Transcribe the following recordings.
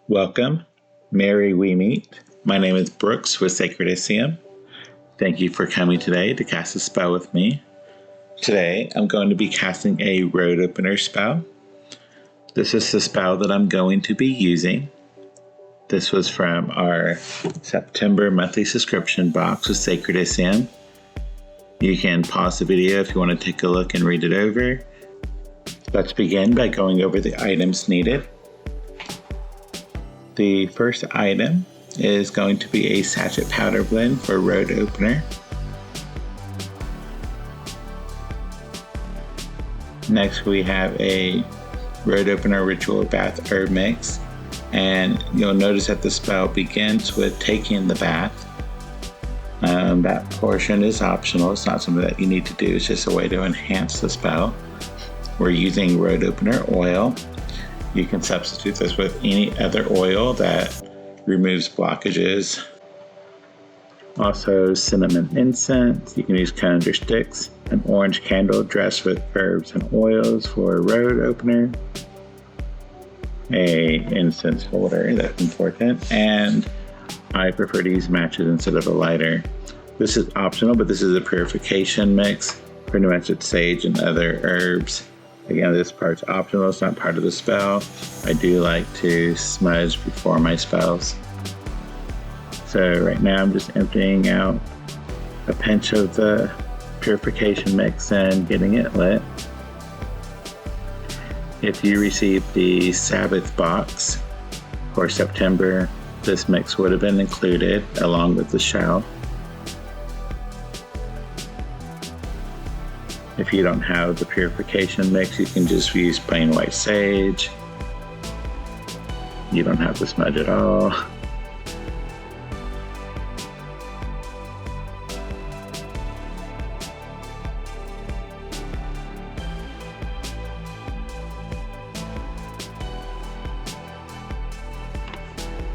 Welcome. Merry we meet. My name is Brooks with Sacred Iseum. Thank you for coming today to cast a spell with me. Today, I'm going to be casting a road opener spell. This is the spell that I'm going to be using. This was from our September monthly subscription box with Sacred Iseum. You can pause the video if you want to take a look and read it over. Let's begin by going over the items needed. The first item is going to be a sachet powder blend for road opener. Next we have a road opener ritual bath herb mix, and you'll notice that the spell begins with taking the bath. That portion is optional. It's not something that you need to do. It's just a way to enhance the spell. We're using road opener oil. You can substitute this with any other oil that removes blockages. Also, cinnamon incense. You can use colander sticks. An orange candle dressed with herbs and oils for a road opener. A incense holder, that's important. And I prefer to use matches instead of a lighter. This is optional, but this is a purification mix. Pretty much it's sage and other herbs. Again, this part's optional, it's not part of the spell. I do like to smudge before my spells. So right now I'm just emptying out a pinch of the purification mix and getting it lit. If you received the Sabbath box for September, this mix would have been included along with the shell. If you don't have the purification mix, you can just use plain white sage. You don't have to smudge at all.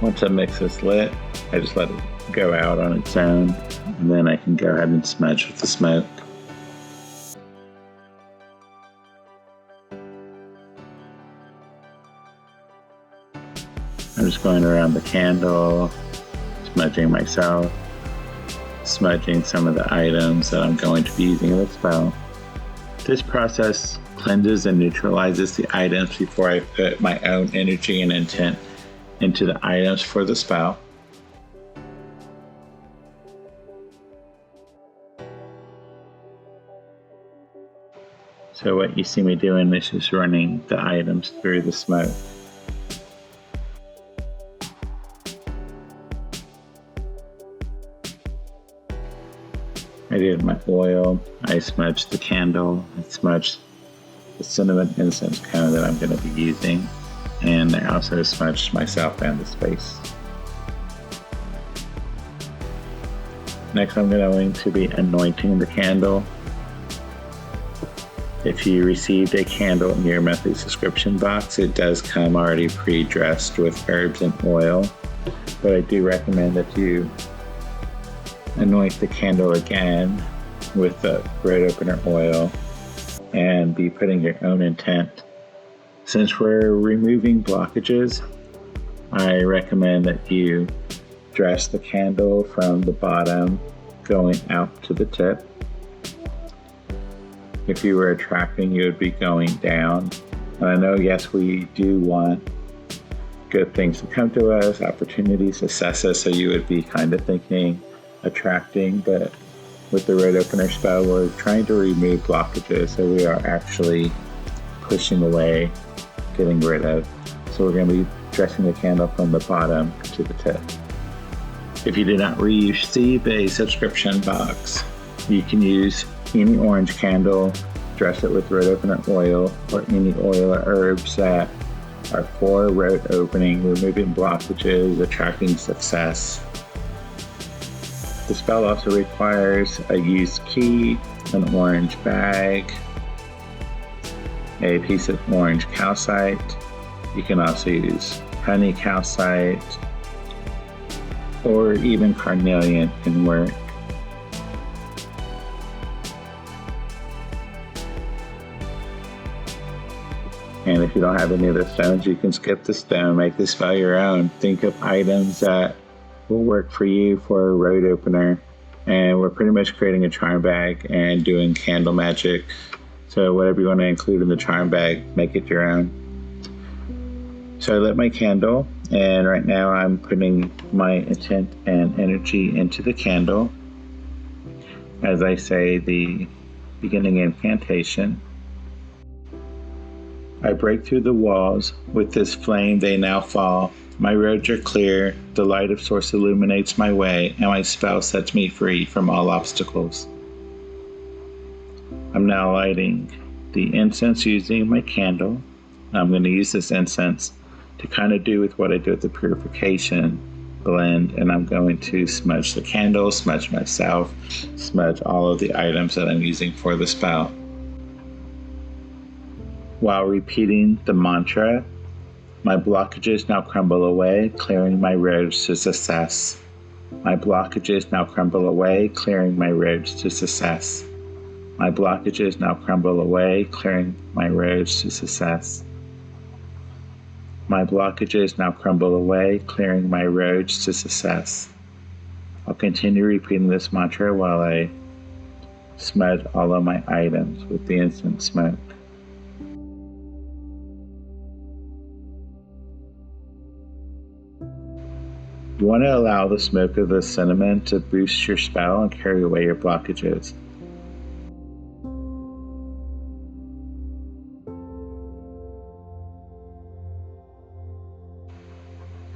Once the mix is lit, I just let it go out on its own, and then I can go ahead and smudge with the smoke. I'm just going around the candle, smudging myself, smudging some of the items that I'm going to be using in the spell. This process cleanses and neutralizes the items before I put my own energy and intent into the items for the spell. So what you see me doing is just running the items through the smoke. I did my oil, I smudged the candle, I smudged the cinnamon incense cone that I'm going to be using, and I also smudged myself and the space. Next I'm going to be anointing the candle. If you received a candle in your monthly subscription box, it does come already pre-dressed with herbs and oil, but I do recommend that you anoint the candle again with the road opener oil and be putting your own intent. Since we're removing blockages, I recommend that you dress the candle from the bottom going out to the tip. If you were attracting, you would be going down. And I know, yes, we do want good things to come to us, opportunities to assess us, so you would be kind of thinking attracting, but with the road opener spell, we're trying to remove blockages, so we are actually pushing away, getting rid of. So we're going to be dressing the candle from the bottom to the tip. If you did not receive a subscription box, you can use any orange candle, dress it with road opener oil, or any oil or herbs that are for road opening, removing blockages, attracting success. The spell also requires a used key, an orange bag, a piece of orange calcite. You can also use honey calcite, or even carnelian can work. And if you don't have any of the stones, you can skip the stone, make the spell your own. Think of items that will work for you for a road opener. And we're pretty much creating a charm bag and doing candle magic. So whatever you want to include in the charm bag, make it your own. So I lit my candle, and right now I'm putting my intent and energy into the candle as I say the beginning incantation. I break through the walls. With this flame they now fall. My roads are clear. The light of Source illuminates my way, and my spell sets me free from all obstacles. I'm now lighting the incense using my candle. I'm going to use this incense to kind of do with what I do with the purification blend, and I'm going to smudge the candle, smudge myself, smudge all of the items that I'm using for the spell. While repeating the mantra, my blockages now crumble away, clearing my roads to success. My blockages now crumble away, clearing my roads to success. My blockages now crumble away, clearing my roads to success. My blockages now crumble away, clearing my roads to success. I'll continue repeating this mantra while I smudge all of my items with the incense smoke. You want to allow the smoke of the cinnamon to boost your spell and carry away your blockages.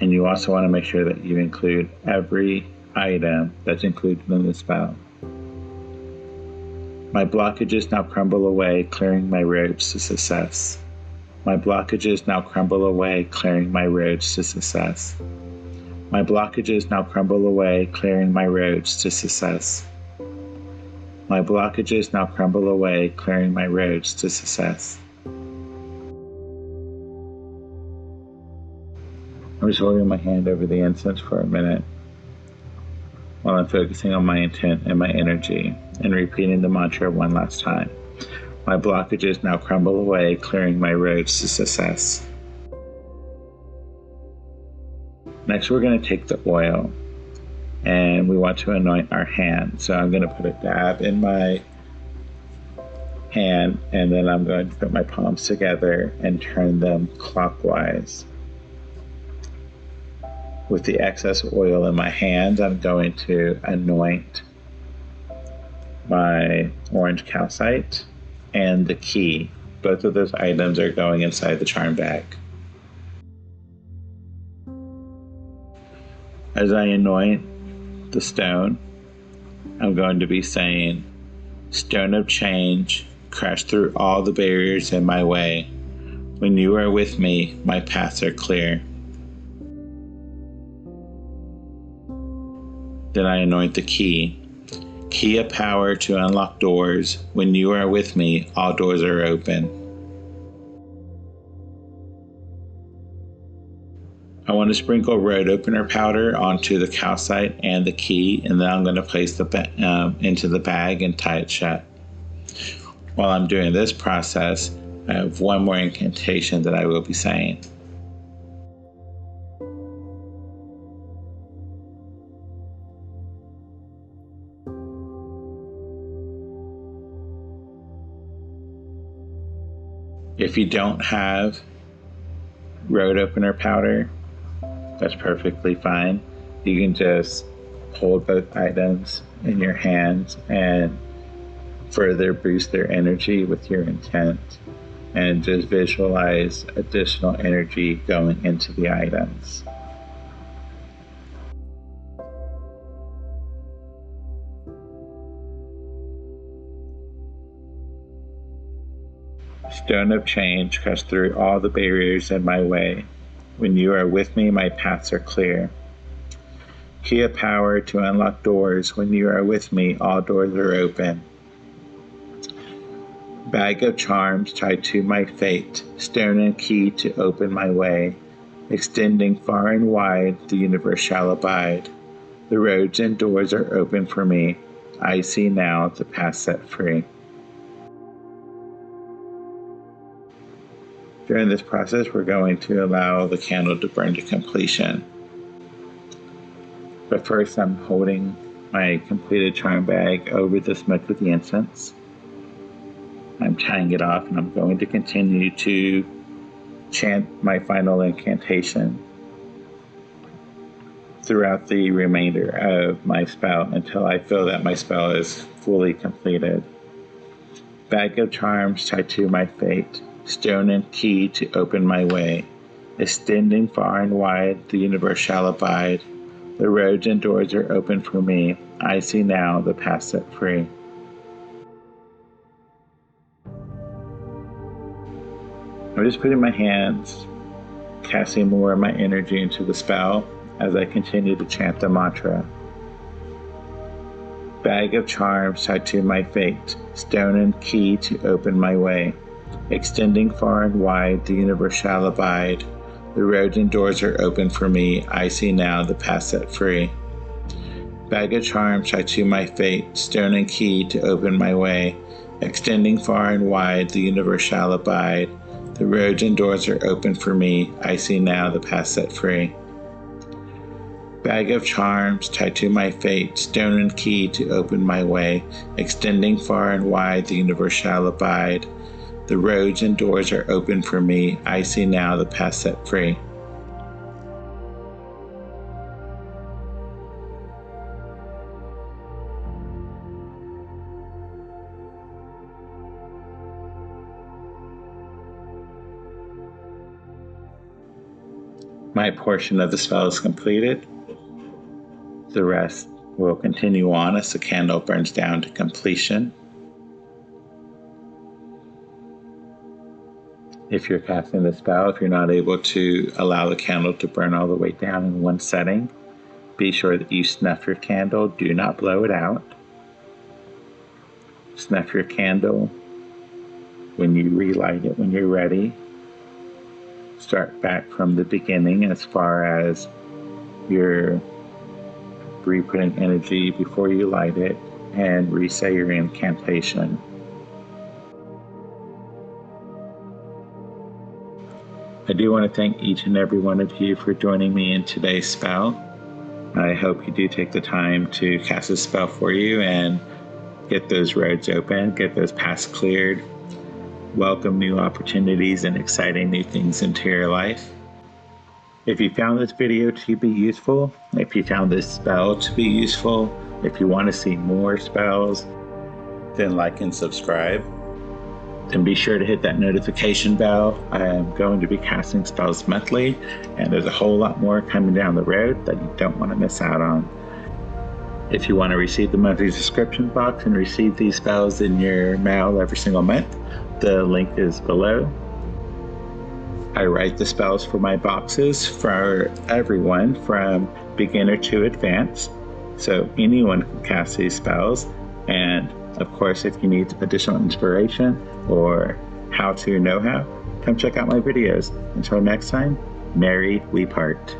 And you also want to make sure that you include every item that's included in the spell. My blockages now crumble away, clearing my roads to success. My blockages now crumble away, clearing my roads to success. My blockages now crumble away, clearing my roads to success. My blockages now crumble away, clearing my roads to success. I'm just holding my hand over the incense for a minute while I'm focusing on my intent and my energy and repeating the mantra one last time. My blockages now crumble away, clearing my roads to success. Next, we're going to take the oil and we want to anoint our hand. So I'm going to put a dab in my hand, and then I'm going to put my palms together and turn them clockwise. With the excess oil in my hand, I'm going to anoint my orange calcite and the key. Both of those items are going inside the charm bag. As I anoint the stone, I'm going to be saying, "Stone of change, crash through all the barriers in my way. When you are with me, my paths are clear." Then I anoint the key. Key of power to unlock doors. When you are with me, all doors are open. I want to sprinkle road opener powder onto the calcite and the key, and then I'm going to place into the bag and tie it shut. While I'm doing this process, I have one more incantation that I will be saying. If you don't have road opener powder, that's perfectly fine. You can just hold both items in your hands and further boost their energy with your intent, and just visualize additional energy going into the items. Stone of change, crush through all the barriers in my way. When you are with me, my paths are clear. Key of power to unlock doors. When you are with me, all doors are open. Bag of charms tied to my fate. Stone and key to open my way. Extending far and wide, the universe shall abide. The roads and doors are open for me. I see now the path set free. During this process, we're going to allow the candle to burn to completion. But first, I'm holding my completed charm bag over the smoke with the incense. I'm tying it off, and I'm going to continue to chant my final incantation throughout the remainder of my spell until I feel that my spell is fully completed. Bag of charms tied to my fate, stone and key to open my way. Extending far and wide, the universe shall abide. The roads and doors are open for me. I see now the path set free. I'm just putting my hands, casting more of my energy into the spell as I continue to chant the mantra. Bag of charms tied to my fate, stone and key to open my way. Extending far and wide, the universe shall abide. The roads and doors are open for me. I see now the path set free. Bag of charms tied to my fate, stone and key to open my way. Extending far and wide, the universe shall abide. The roads and doors are open for me. I see now the path set free. Bag of charms tied to my fate, stone and key to open my way. Extending far and wide, the universe shall abide. The roads and doors are open for me. I see now the path set free. My portion of the spell is completed. The rest will continue on as the candle burns down to completion. If you're casting the spell, if you're not able to allow the candle to burn all the way down in one setting, be sure that you snuff your candle. Do not blow it out. Snuff your candle when you relight it when you're ready. Start back from the beginning as far as your re-putting energy before you light it, and re-say your incantation. I do want to thank each and every one of you for joining me in today's spell. I hope you do take the time to cast a spell for you and get those roads open, get those paths cleared, welcome new opportunities and exciting new things into your life. If you found this video to be useful, if you found this spell to be useful, if you want to see more spells, then like and subscribe. Then be sure to hit that notification bell. I am going to be casting spells monthly, and there's a whole lot more coming down the road that you don't want to miss out on. If you want to receive the monthly subscription box and receive these spells in your mail every single month, the link is below. I write the spells for my boxes for everyone from beginner to advanced, so anyone can cast these spells. And of course, if you need additional inspiration or how to know-how, come check out my videos. Until next time, merry we part.